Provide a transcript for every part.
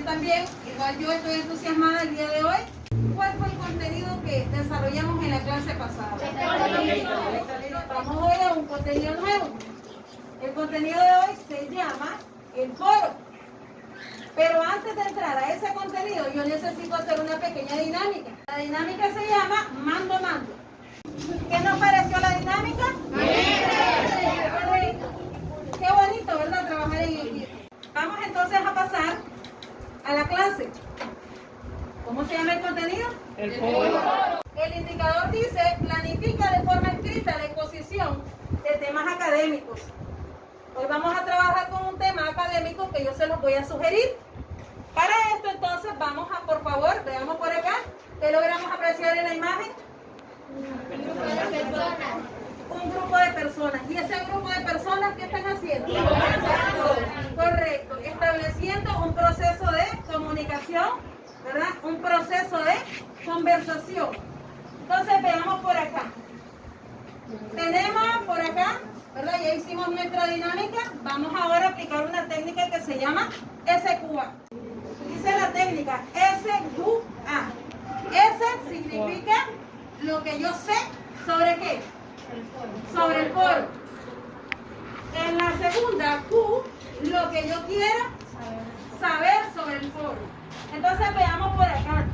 también, igual yo estoy entusiasmada el día de hoy. ¿Cuál fue el contenido que desarrollamos en la clase pasada? Vamos hoy a un contenido nuevo. El contenido de hoy se llama el foro. Pero antes de entrar a ese contenido, yo necesito hacer una pequeña dinámica. La dinámica se llama mando a mando. ¿Qué nos pareció la dinámica? Qué bonito, ¿verdad? Trabajar en equipo. Vamos entonces a pasar a la clase. ¿Cómo se llama el contenido? El foro. El indicador dice, planifica de forma escrita la exposición de temas académicos. Hoy vamos a trabajar con un tema académico que yo se los voy a sugerir. Para esto entonces vamos a, por favor, veamos por acá, ¿qué logramos apreciar en la imagen? Un grupo de personas. ¿Y ese grupo de personas qué están haciendo? Correcto. Estableciendo un proceso de comunicación, ¿verdad? Un proceso de conversación. Entonces veamos por acá. Tenemos por acá, ¿verdad? Ya hicimos nuestra dinámica. Vamos ahora a aplicar una técnica que se llama SQA. Dice la técnica SQA. S significa lo que yo sé sobre qué. Sobre el foro. En la segunda, Q, lo que yo quiera saber sobre el foro. Entonces veamos por acá.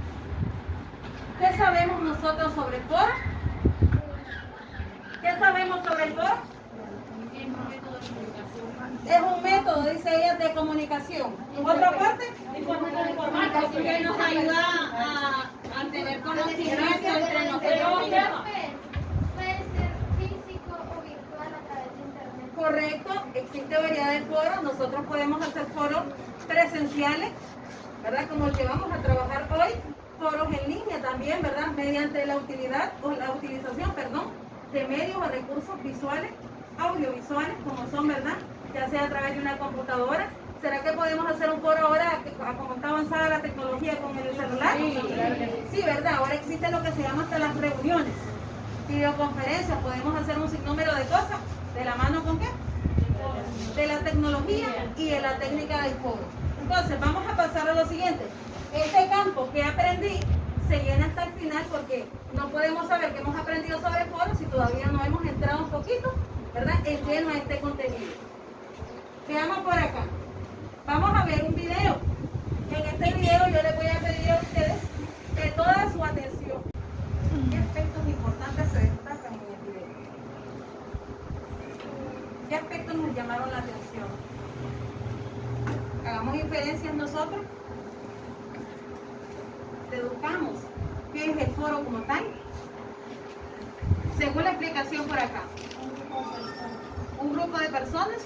¿Qué sabemos nosotros sobre el foro? ¿Qué sabemos sobre el foro? Es un método, dice ella, de comunicación. ¿Otra parte? Que nos ayuda a tener conocimiento entre nosotros. Puede ser físico o virtual a través de internet. Correcto, existe variedad de foros. Nosotros podemos hacer foros presenciales, ¿verdad? Como el que vamos a trabajar hoy. Foros en línea también, ¿verdad? Mediante la utilización, de medios o recursos visuales, audiovisuales, como son, ¿verdad? Ya sea a través de una computadora. ¿Será que podemos hacer un foro ahora, como está avanzada la tecnología con el celular? Sí, claro que sí. Sí, ¿verdad? Ahora existe lo que se llama hasta las reuniones, videoconferencias, podemos hacer un sinnúmero de cosas, ¿de la mano con qué? De la tecnología y de la técnica del foro. Entonces, vamos a pasar a lo siguiente. Este campo que aprendí se llena hasta el final porque no podemos saber qué hemos aprendido sobre el foro si todavía no hemos entrado un poquito, ¿verdad? En lleno a este contenido. Veamos por acá. Vamos a ver un video. En este video yo les voy a pedir a ustedes que toda su atención. ¿Qué aspectos importantes se destacan en el video? ¿Qué aspectos nos llamaron la atención? Hagamos inferencias nosotros. Deduzcamos qué es el foro como tal. Según la explicación por acá. Un grupo de personas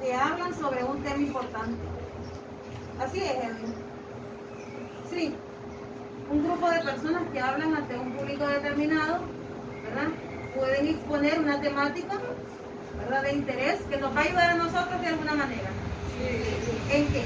que hablan sobre un tema importante. Así es, Edwin. Sí, un grupo de personas que hablan ante un público determinado, ¿verdad? Pueden exponer una temática, ¿verdad?, de interés que nos va a ayudar a nosotros de alguna manera. ¿En qué?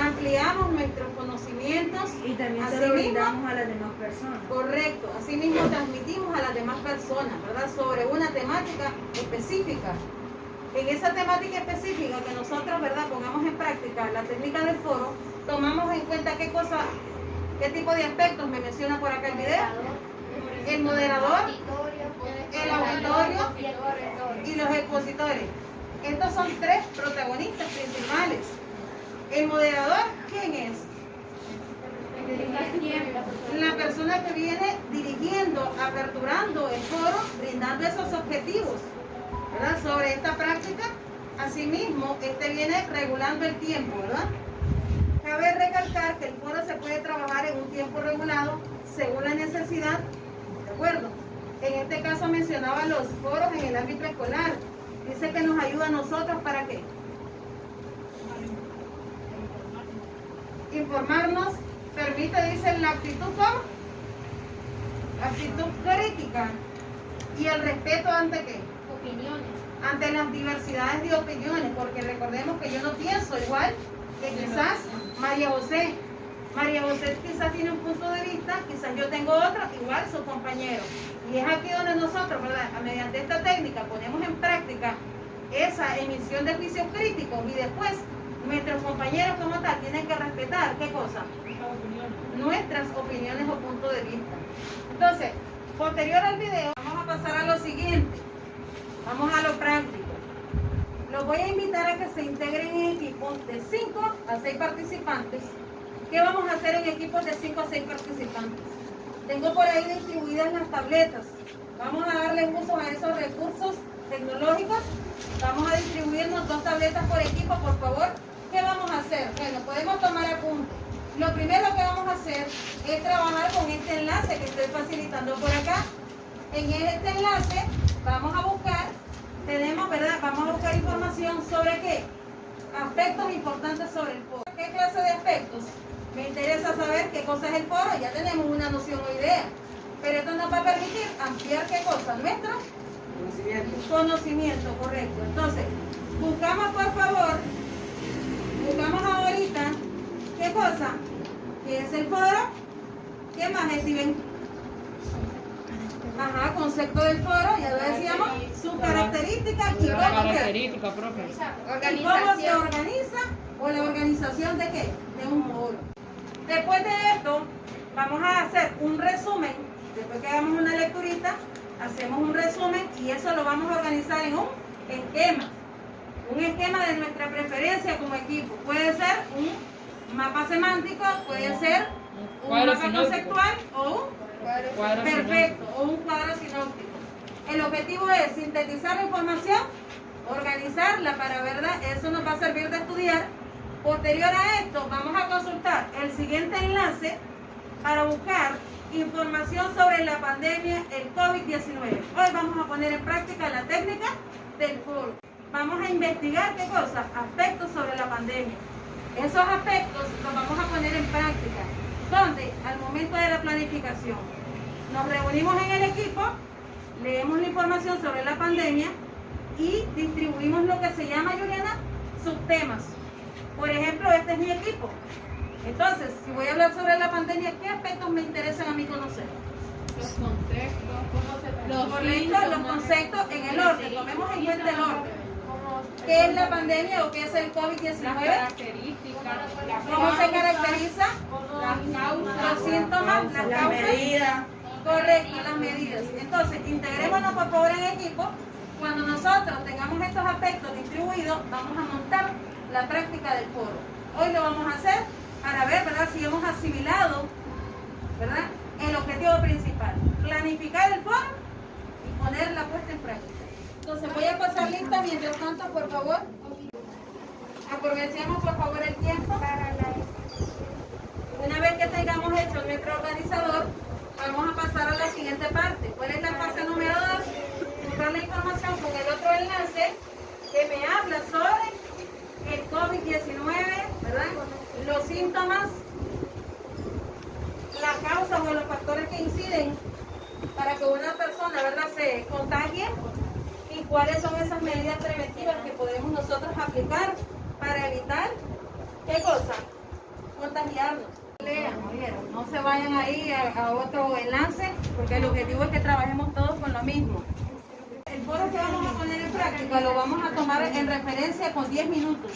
Ampliamos nuestros conocimientos Y también se Así lo mismo. brindamos a las demás personas. Correcto, asimismo transmitimos a las demás personas, ¿verdad?, sobre una temática específica. En esa temática específica que nosotros, ¿verdad?, pongamos en práctica la técnica del foro, tomamos en cuenta qué tipo de aspectos me menciona por acá el video. El moderador, el auditorio y los expositores. Estos son tres protagonistas principales. El moderador, ¿quién es? La persona que viene dirigiendo, aperturando el foro, brindando esos objetivos, ¿verdad?, sobre esta práctica. Asimismo, viene regulando el tiempo, ¿verdad? Cabe recalcar que el foro se puede trabajar en un tiempo regulado según la necesidad, ¿de acuerdo? En este caso mencionaba los foros en el ámbito escolar. Dice que nos ayuda a nosotros ¿para qué? Informarnos, permite, dice, la actitud ¿cómo? Actitud crítica y el respeto ante qué? Opiniones. Ante las diversidades de opiniones, porque recordemos que yo no pienso igual que quizás María José. María José quizás tiene un punto de vista, quizás yo tengo otro, igual su compañero. Y es aquí donde nosotros, ¿verdad?, mediante esta técnica ponemos en práctica esa emisión de juicios críticos y después nuestros compañeros como tal tienen que respetar, ¿qué cosa? Nuestras opiniones o puntos de vista. Entonces, posterior al video, vamos a pasar a lo siguiente. Vamos a lo práctico. Los voy a invitar a que se integren en equipos de 5 a 6 participantes. ¿Qué vamos a hacer en equipos de 5 a 6 participantes? Tengo por ahí distribuidas las tabletas. Vamos a darle uso a esos recursos tecnológicos. Vamos a distribuirnos 2 tabletas por equipo, por favor. ¿Qué vamos a hacer? Bueno, podemos tomar apuntes. Lo primero que vamos a hacer es trabajar con este enlace que estoy facilitando por acá. En este enlace vamos a buscar, ¿verdad? Vamos a buscar información sobre qué? Aspectos importantes sobre el foro. ¿Qué clase de aspectos? Me interesa saber qué cosa es el foro, ya tenemos una noción o idea. Pero esto nos va a permitir ampliar qué cosa, nuestro conocimiento, correcto. Entonces, buscamos por favor, buscamos ahorita, ¿qué cosa? ¿Qué es el foro? ¿Qué más, Steven? Ajá, concepto del foro, ya lo decíamos, sus características y cómo se organiza o la organización de qué, de un foro. Después de esto, vamos a hacer un resumen, después que hagamos una lecturita, hacemos un resumen y eso lo vamos a organizar en un esquema de nuestra preferencia como equipo. Puede ser un mapa semántico, puede ser un mapa conceptual o un perfecto, o un cuadro sinóptico. El objetivo es sintetizar la información, organizarla para, ¿verdad? Eso nos va a servir de estudiar. Posterior a esto, vamos a consultar el siguiente enlace para buscar información sobre la pandemia, el COVID-19. Hoy vamos a poner en práctica la técnica del foro. Vamos a investigar, ¿qué cosa? Aspectos sobre la pandemia. Esos aspectos los vamos a poner en práctica. ¿Dónde? Al momento de la planificación. Nos reunimos en el equipo, leemos la información sobre la pandemia y distribuimos lo que se llama, Juliana, subtemas. Por ejemplo, este es mi equipo. Entonces, si voy a hablar sobre la pandemia, ¿qué aspectos me interesan a mí conocer? Los conceptos, los conceptos en el orden. Tomemos en cuenta el orden. ¿Qué es la pandemia o qué es el COVID-19? ¿Cómo se caracteriza? Los síntomas, las causas. Medidas. Correcto, las medidas. Entonces, integrémonos por favor en equipo. Cuando nosotros tengamos estos aspectos distribuidos, vamos a montar la práctica del foro. Hoy lo vamos a hacer para ver, ¿verdad?, si hemos asimilado, ¿verdad?, el objetivo principal. Planificar el foro y poner la puesta en práctica. Entonces voy a pasar lista, mientras tanto, por favor, aprovechemos por favor el tiempo. Una vez que tengamos hecho nuestro organizador, vamos a pasar a la siguiente parte. ¿Cuál es la fase número 2? Buscar la información con el otro enlace que me habla sobre el COVID-19, ¿verdad? Los síntomas, las causas o los factores que inciden para que una persona, ¿verdad?, se contagie. ¿Y cuáles son esas medidas preventivas que podemos nosotros aplicar para evitar, qué cosa? Contagiarnos. Lean, ¿oyeron? No se vayan ahí a otro enlace, porque el objetivo es que trabajemos todos con lo mismo. El foro que vamos a poner en práctica lo vamos a tomar en referencia con 10 minutos.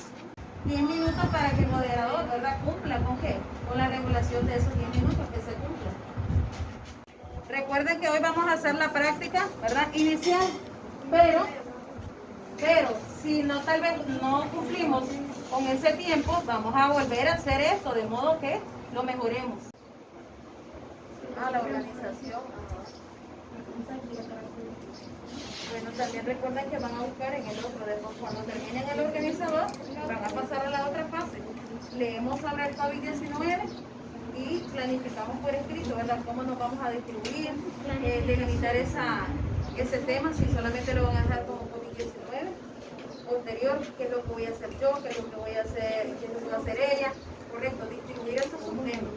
10 minutos para que el moderador, ¿verdad?, cumpla con qué? Con la regulación de esos 10 minutos, que se cumpla. Recuerden que hoy vamos a hacer la práctica, ¿verdad?, inicial. Pero si no, tal vez no cumplimos con ese tiempo, vamos a volver a hacer esto, de modo que lo mejoremos. A la organización. Bueno, también recuerden que van a buscar en el otro, después cuando terminen el organizador, van a pasar a la otra fase. Leemos sobre el COVID-19 y planificamos por escrito, ¿verdad?, cómo nos vamos a distribuir, delimitar ese tema, si solamente lo van a dejar como COVID-19, posterior, qué es lo que voy a hacer yo, qué es lo que voy a hacer, qué es lo que va a hacer ella, correcto, distribuir esos subtemas.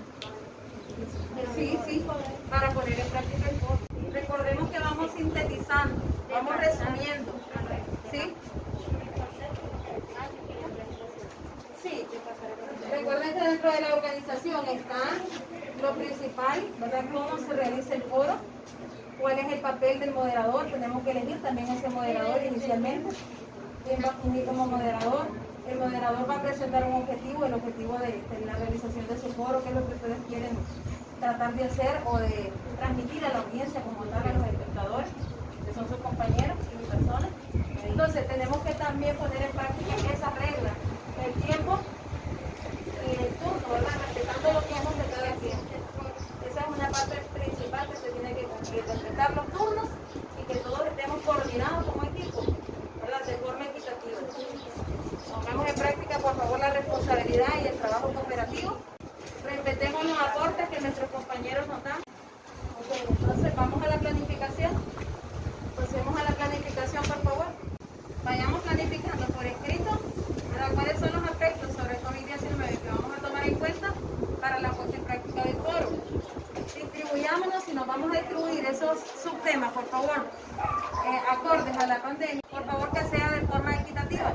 Sí, para poner en práctica el foro. Recordemos que vamos sintetizando, vamos resumiendo, ¿sí? Sí, recuerden que dentro de la organización está lo principal, ¿verdad?, cómo se realiza el foro. ¿Cuál es el papel del moderador? Tenemos que elegir también ese moderador inicialmente. ¿Quién va a fungir como moderador? El moderador va a presentar un objetivo, el objetivo de la realización de su foro, qué es lo que ustedes quieren tratar de hacer o de transmitir a la audiencia como tal, a los espectadores, que son sus compañeros y sus personas. Entonces tenemos que también poner en práctica esas reglas, el tiempo y el turno, ¿verdad? Respetando los tiempos de cada quien. Esa es una parte principal que se tiene que cumplir, respetar los turnos y que todos estemos coordinados como equipo, ¿verdad? De forma equitativa. Pongamos en práctica, por favor, la responsabilidad y el trabajo cooperativo. Respetemos los aportes que nuestros compañeros nos dan. Okay, entonces vamos a la planificación. Pasemos a la planificación, por favor. Vayamos planificando por escrito, ¿verdad? ¿Cuáles son los aspectos sobre el COVID-19 que vamos a tomar en cuenta para la puesta en práctica del foro? Distribuyámonos y nos vamos a distribuir esos subtemas, por favor, acordes a la pandemia, por favor que sea de forma equitativa.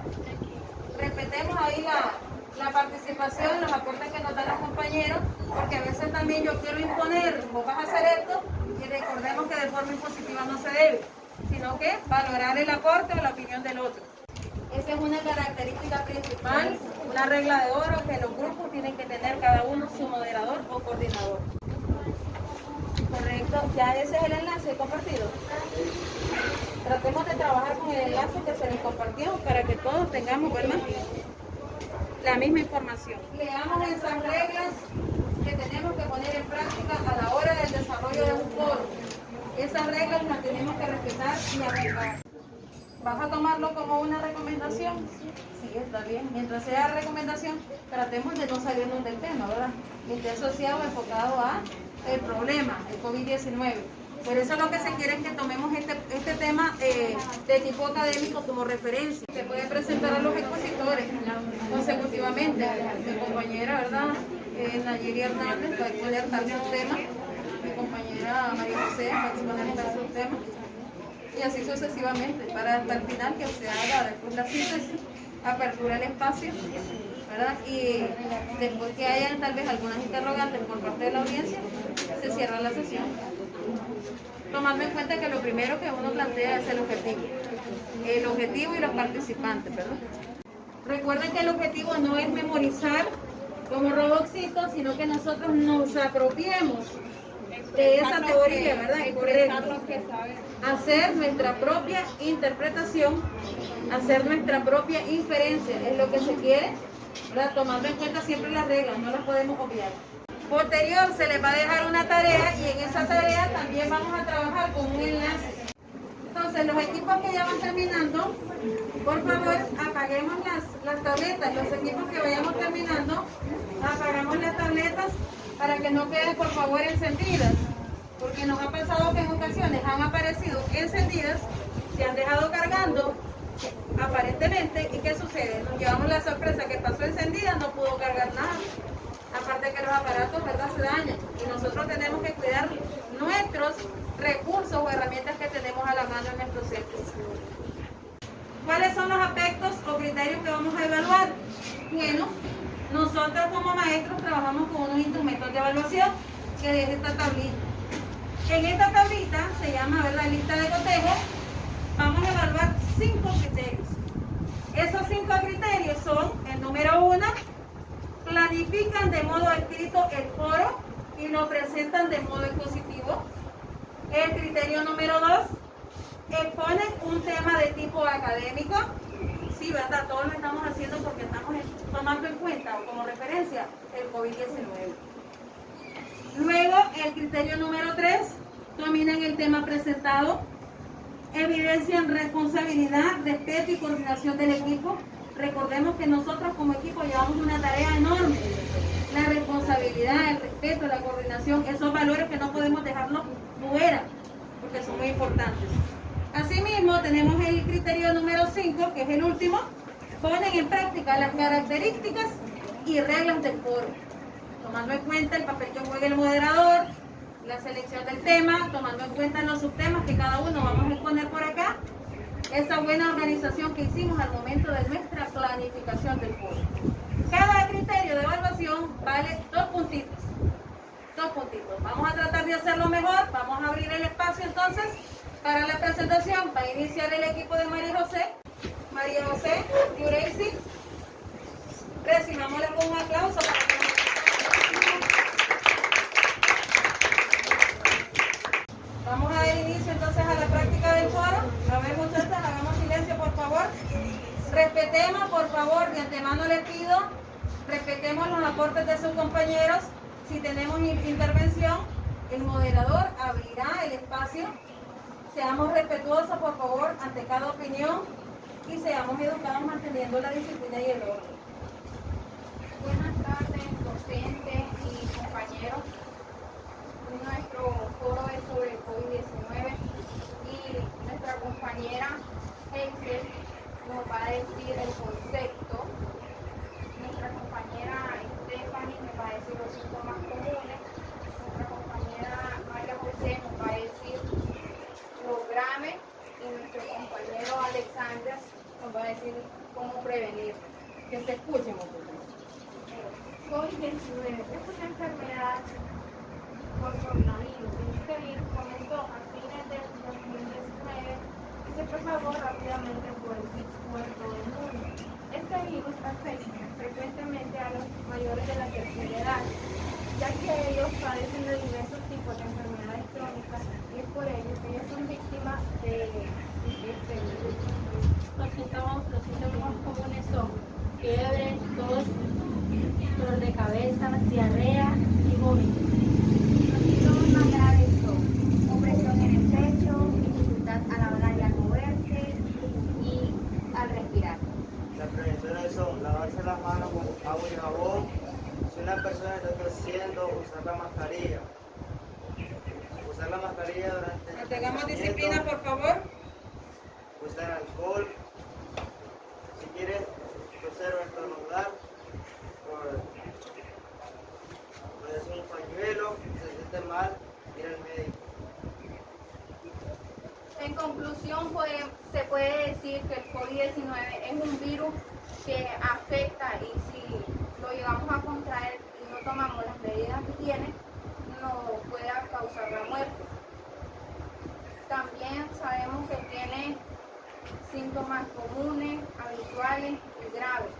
Respetemos ahí la participación, los aportes que nos dan los compañeros, porque a veces también yo quiero imponer, vos vas a hacer esto, y recordemos que de forma impositiva no se debe, sino que valorar el aporte o la opinión del otro. Esa es una característica principal, una regla de oro que los grupos tienen que tener cada uno su moderador o coordinador. Correcto, ya ese es el enlace compartido. Tratemos de trabajar con el enlace que se les compartió para que todos tengamos, ¿verdad?, la misma información. Leamos esas reglas que tenemos que poner en práctica a la hora del desarrollo de un foro. Esas reglas las tenemos que respetar y aplicar. ¿Vas a tomarlo como una recomendación? Sí, está bien. Mientras sea recomendación, tratemos de no salirnos del tema, ¿verdad? Que esté asociado, enfocado a el problema, el COVID-19. Por eso lo que se quiere es que tomemos este tema de tipo académico como referencia. Se puede presentar a los expositores consecutivamente. Mi compañera, ¿verdad? Nayeli Hernández va a exponer tal tema. Mi compañera María José va a exponer tal tema. Y así sucesivamente, para hasta el final que se haga después la síntesis, apertura el espacio, ¿verdad? Y después que hayan tal vez algunas interrogantes por parte de la audiencia, se cierra la sesión. Tomando en cuenta que lo primero que uno plantea es el objetivo y los participantes, ¿verdad? Recuerden que el objetivo no es memorizar como roboxitos, sino que nosotros nos apropiemos de esa teoría, ¿verdad? Correcto. Hacer nuestra propia interpretación, hacer nuestra propia inferencia, es lo que se quiere, ¿verdad? Tomando en cuenta siempre las reglas, no las podemos obviar. Posterior se les va a dejar una tarea y en esa tarea también vamos a trabajar con un enlace. Entonces los equipos que ya van terminando, por favor apaguemos las tabletas, los equipos que vayamos terminando, apagamos las tabletas para que no queden por favor encendidas, porque nos ha pasado que en ocasiones han aparecido encendidas, se han dejado cargando aparentemente, ¿y qué sucede? Nos llevamos la sorpresa que pasó encendida, no pudo cargar nada. Aparte que los aparatos, ¿verdad?, se dañan y nosotros tenemos que cuidar nuestros recursos o herramientas que tenemos a la mano en nuestros centros. ¿Cuáles son los aspectos o criterios que vamos a evaluar? Bueno, nosotros como maestros trabajamos con unos instrumentos de evaluación, que es esta tablita. En esta tablita, se llama, ¿verdad?, lista de cotejo, vamos a evaluar 5 criterios. Esos 5 criterios son, el número 1, planifican de modo escrito el foro y lo presentan de modo expositivo. El criterio número 2, exponen un tema de tipo académico. Sí, ¿verdad? Todos lo estamos haciendo porque estamos tomando en cuenta o como referencia el COVID-19. Luego, el criterio número 3, dominan el tema presentado, evidencian responsabilidad, respeto y coordinación del equipo. Recordemos que nosotros como equipo llevamos una tarea enorme. La responsabilidad, el respeto, la coordinación, esos valores que no podemos dejarlos fuera, porque son muy importantes. Asimismo, tenemos el criterio número 5, que es el último, ponen en práctica las características y reglas del foro, tomando en cuenta el papel que juega el moderador, la selección del tema, tomando en cuenta los subtemas que cada uno vamos a exponer por acá, esa buena organización que hicimos al momento de nuestra planificación del foro. Cada criterio de evaluación vale 2 puntitos. 2 puntitos. Vamos a tratar de hacerlo mejor. Vamos a abrir el espacio entonces para la presentación. Va a iniciar el equipo de María José. María José Yureisi. Recimámosle con un aplauso para que vamos a dar inicio entonces a la práctica del foro. A ver, muchachas, hagamos silencio, por favor. Respetemos, por favor, de antemano les pido, respetemos los aportes de sus compañeros. Si tenemos intervención, el moderador abrirá el espacio. Seamos respetuosos, por favor, ante cada opinión y seamos educados manteniendo la disciplina y el orden. Buenas tardes, docentes y compañeros. Nuestro foro es sobre el COVID-19 y nuestra compañera Hazel nos va a decir el concepto. Nuestra compañera Stephanie nos va a decir los síntomas comunes. Nuestra compañera María José nos va a decir lo grave y nuestro compañero Alexandra nos va a decir cómo prevenir. Que se escuchen un poco. COVID-19 es una enfermedad por coronavirus. Este virus comenzó a fines del 2019 y se propagó rápidamente por todo el mundo. Este virus afecta frecuentemente a los mayores de la tercera edad, ya que ellos padecen de diversos tipos de enfermedades crónicas y es por ello que ellos son víctimas de este virus. Los síntomas comunes son fiebre, tos, dolor de cabeza, diarrea y vómito. Los síntomas más graves son opresión en el pecho, dificultad al hablar y al moverse y al respirar. Las prevenciones son lavarse las manos con agua y jabón. Si una persona está tosiendo, usar la mascarilla. Usar la mascarilla durante el Mantengamos disciplina, por favor. usar alcohol. Si quieres toser o estornudar, puedes un pañuelo. Si se siente mal, ir al médico. En conclusión, se puede decir que el COVID-19 es un virus que afecta y si lo llegamos a contraer y no tomamos las medidas que tiene, nos puede causar la muerte. También sabemos que tiene síntomas comunes, habituales y graves.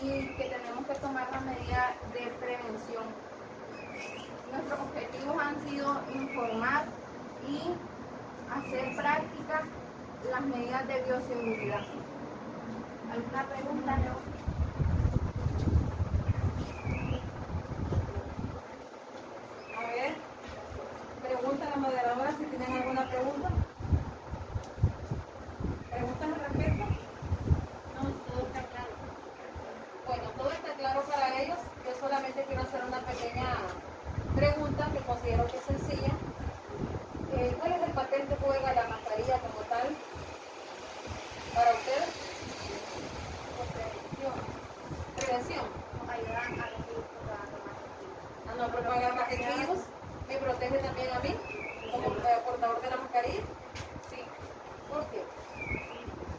Y que tenemos que tomar las medidas de prevención. Nuestros objetivos han sido informar y hacer práctica las medidas de bioseguridad. ¿Alguna pregunta, Leo? A ver, pregunta a la moderadora si tienen alguna pregunta. ¿Preguntas al respecto? No, todo está claro. Bueno, todo está claro para ellos. Yo solamente quiero hacer una pequeña pregunta que considero que es sencilla. ¿Cuál es el papel que juega la mascarilla como tal para ustedes? Prevención. Nos ayudan a los virus A no propagar más el virus. ¿Me protege también a mí como portador de la mascarilla? Sí. ¿Por qué?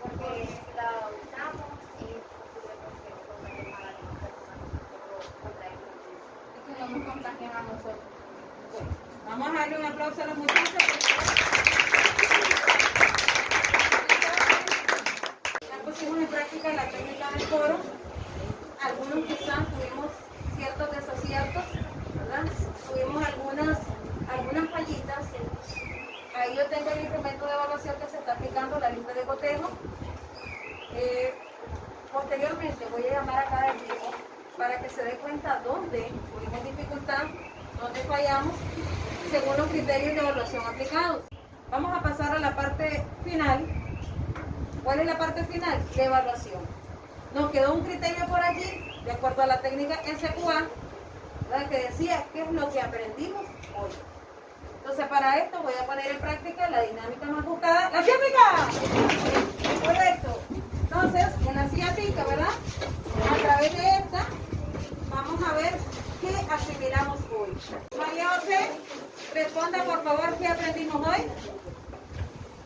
porque la usamos y posiblemente contagiemos a las demás personas que contraemos el virus. Es que no nos contagien a nosotros. Bueno, vamos a darle un aplauso a los muchachos. Ya pusimos en práctica la técnica del foro. Algunos quizás tuvimos ciertos desaciertos, ¿verdad? Tuvimos algunas fallitas. Ahí yo tengo el instrumento de evaluación que se está aplicando, la lista de cotejo. Posteriormente voy a llamar a cada equipo para que se dé cuenta dónde tuvimos dificultad, dónde fallamos, según los criterios de evaluación aplicados. Vamos a pasar a la parte final. ¿Cuál es la parte final? De evaluación. Nos quedó un criterio por allí, de acuerdo a la técnica SQA, ¿verdad? Que decía qué es lo que aprendimos hoy. Entonces, para esto voy a poner en práctica la dinámica más buscada. ¡La ciática! Correcto. Entonces, en la ciática, ¿verdad? A través de esta, vamos a ver qué asimilamos hoy. María José, responda por favor qué aprendimos hoy.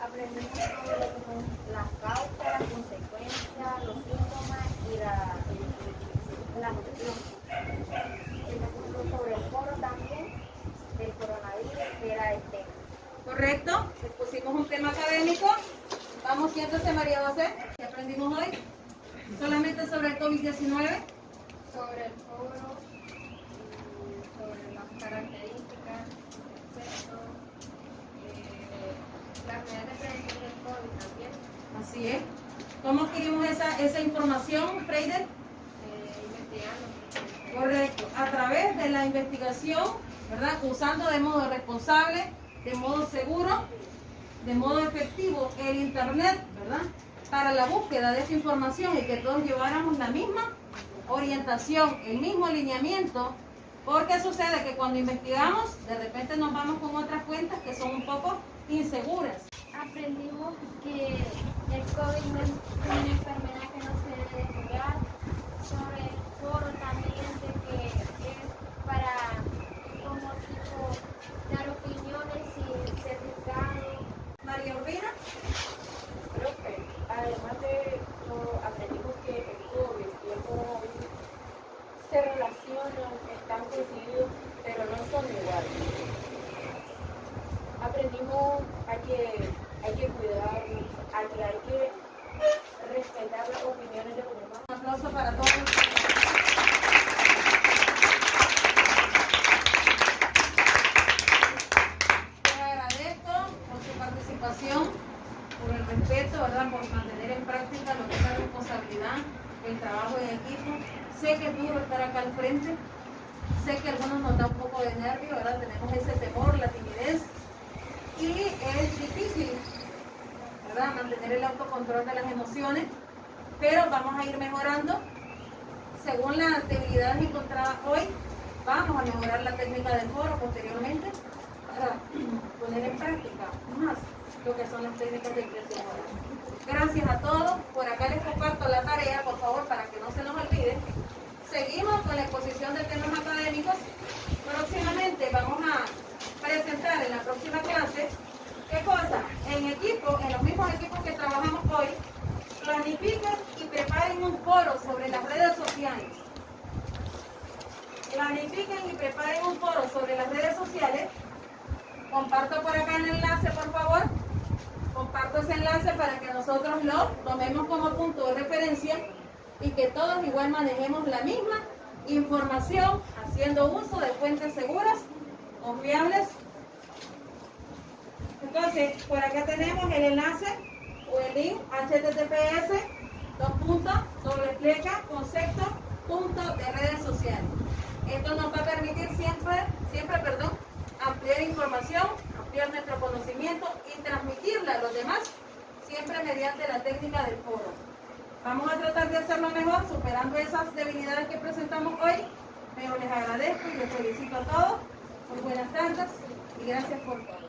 Aprendimos sobre lo que son las causas, las consecuencias, los síntomas y la gestión. Sobre el foro también, del coronavirus, que era el tema. Correcto. Pusimos un tema académico. Vamos Siéntese, María José. ¿Qué aprendimos hoy? Solamente sobre el COVID-19. Sobre el foro, sobre las características, sexo, las medidas de prevención del COVID también, Así es. ¿Cómo adquirimos esa información, Freider? investigando. Correcto. A través de la investigación, ¿verdad? Usando de modo responsable, de modo seguro, de modo efectivo el Internet, ¿verdad? Para la búsqueda de esa información y que todos lleváramos la misma orientación, el mismo alineamiento, porque sucede que cuando investigamos, de repente nos vamos con otras cuentas que son un poco inseguras. Aprendimos que el COVID no es una enfermedad que no se debe curar. Sobre el foro también, de que es para como tipo dar opiniones sin ser juzgado. María Urbina. Profe, además de todo, aprendimos que el COVID y el coronavirus se relacionan, están coincididos, pero no son iguales. Aprendimos a que hay que cuidarnos, a que hay que respetar las opiniones de los demás. Un aplauso para todos. Les agradezco por su participación, por el respeto, ¿verdad? Por mantener en práctica lo que es la responsabilidad, el trabajo en equipo. Sé que es duro estar acá al frente, sé que a algunos nos da un poco de nervio, ¿verdad? Tenemos ese temor, la timidez, y es difícil, ¿verdad? Mantener el autocontrol de las emociones, pero vamos a ir mejorando. Según las debilidades encontradas hoy, vamos a mejorar la técnica del foro posteriormente para poner en práctica más lo que son las técnicas de expresión oral. Gracias a todos. Por acá les comparto la tarea, por favor, para que no se nos olvide. Seguimos con la exposición de temas académicos. Próximamente vamos a presentar en la próxima clase, ¿qué cosa? En equipo, en los mismos equipos que trabajamos hoy, planifiquen y preparen un foro sobre las redes sociales. Planifiquen y preparen un foro sobre las redes sociales. Comparto por acá el enlace, por favor. Comparto ese enlace para que nosotros lo tomemos como punto de referencia y que todos igual manejemos la misma información, haciendo uso de fuentes seguras, confiables. Entonces, por acá tenemos el enlace o el link https://concepto.de redes sociales. Esto nos va a permitir siempre, ampliar información, ampliar nuestro conocimiento y transmitirla a los demás, siempre mediante la técnica del foro. Vamos a tratar de hacerlo mejor, superando esas debilidades que presentamos hoy, pero les agradezco y les felicito a todos. Muy buenas tardes y gracias por todo.